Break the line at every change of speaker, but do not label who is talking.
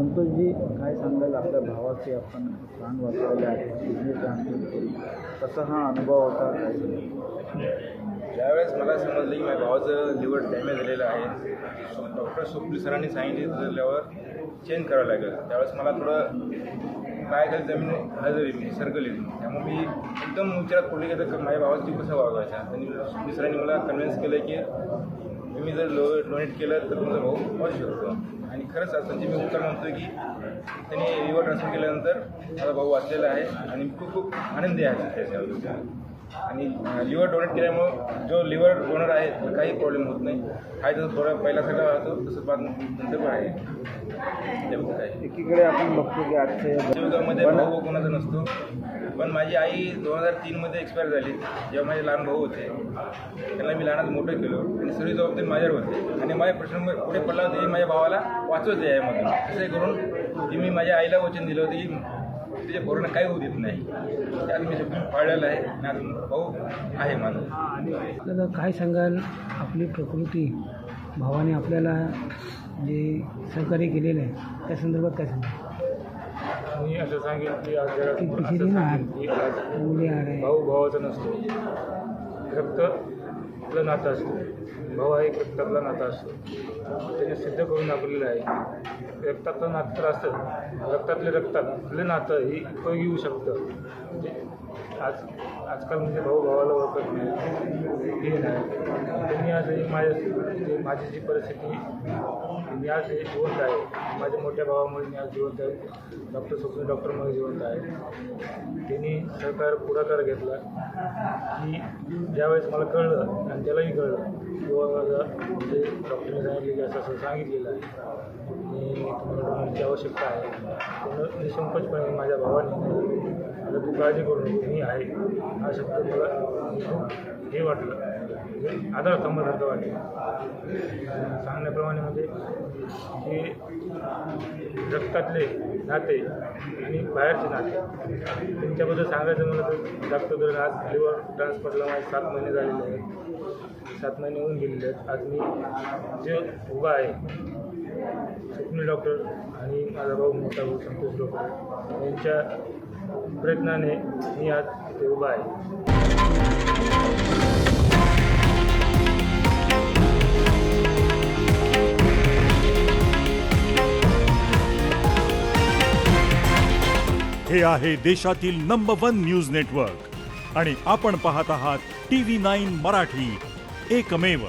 संतोषजी, काय सांगाल आपल्या भावाचे आपण प्राण वाचवले आहेत किडनी ट्रान्सप्लांट, कसा हा अनुभव होता? काय
ज्यावेळेस मला समजलं की माझ्या भावाचं लिव्हर डॅमेज झालेलं आहे, डॉक्टर स्वप्नील सरांनी सांगितल्यावर चेंज करावं लागेल, त्यावेळेस मला थोडं काय केलं जमीन हलवली सरकली. त्यामुळे मी एकदम विचारात पडली की तर माझ्या भावाची कसं वागवायचा. आणि स्वप्नील सरांनी मला कन्व्हिन्स केलं की तुम्ही जर डोनेट केलं तर तुमचा भाऊ वाचू शकतो. आणि खरंच असं मी उत्तर म्हणतो की त्यांनी लिव्हर ट्रान्सफर केल्यानंतर माझा भाऊ वाचलेला आहे आणि खूप खूप आनंदी आहे त्याच्यावर. आणि लिव्हर डोनेट केल्यामुळं जो लिव्हर डोनर आहे तर काही प्रॉब्लेम होत नाही. आहे तसं थोडा पहिला सगळा होतो तसं बाद नंतर पण आहे. त्यामुळे काय
एकीकडे आपण बघतो की आजच्या
युगामध्ये भाऊ कोणाचा नसतो. पण माझी आई 2003 एक्सपायर झाली. जेव्हा माझे लहान भाऊ होते त्यांना मी लहानात मोठं केलं आणि सर्व जबाबदारी माझ्यावर होते. आणि माझ्या प्रश्न पुढे पडला होता की माझ्या भावाला वाचवायचं आहे यामधून. असं करून की मी माझ्या आईला वचन दिलं होतं की तिच्या पोरांना काही होऊ देत नाही. त्यात मी सगळं पाळलेलं आहे आणि अजून भाऊ आहे माझा.
आपल्याला काय सांगाल आपली प्रकृती भावाने आपल्याला जे सहकार्य केलेलं आहे त्या संदर्भात काय सांगाल?
मी असं सांगेन की आज जगात
की
असं
पिछली ना
सांगेन की आज
मुली आ रहे
भाऊ भावाचा नसतो, रक्तातलं नातं असतं. भाऊ हा एक रक्तातला नातं असतो. त्याने सिद्ध करून दाखवलेलं आहे. रक्तातलं नातं तर असतं, रक्तातलं नातं ही उपयोगी येऊ शकतं. म्हणजे आजकाल म्हणजे भाऊ भावाला ओळखत नाही, हे नाही. त्यांनी आज माझी जी परिस्थिती मी आज जिवंत आहे, माझ्या मोठ्या भावामुळे मी आज जिवंत आहे, डॉक्टर स्वप्नील डॉक्टरमुळे जिवंत आहे. त्यांनी पुढाकार घेतला की ज्यावेळेस मला कळलं आणि त्यालाही कळलं किंवा म्हणजे डॉक्टरने सांगितले की असं सांगितलेलं आहे आणि तुम्हाला डॉक्टरची आवश्यकता आहे. त्यानं निसंकोचपणे माझ्या भावाने आता तू काळजी करू नको, मी आहे हा शब्द मला खूप हे वाटलं, म्हणजे आधार स्तंभासारखं वाटलं. सांगण्याप्रमाणे म्हणजे की रक्तातले नाते आणि बाहेरचे नाते त्यांच्याबद्दल सांगायचं मला तर जास्त करून आज लिव्हर ट्रान्सप्लांटला माझे 7 महिने झालेले आहेत. 7 महिने होऊन गेलेले आहेत. आज मी जे उभा आहे स्वप्नील डॉक्टर आणि माझा भाऊ मोठा भाऊ संतोष डॉक्टर यांच्या प्रयत्नाने मी आज इथे उभा आहे.
हे आहे देशातील नंबर 1 न्यूज नेटवर्क आणि आपण पाहत आहात TV9 मराठी, एकमेव.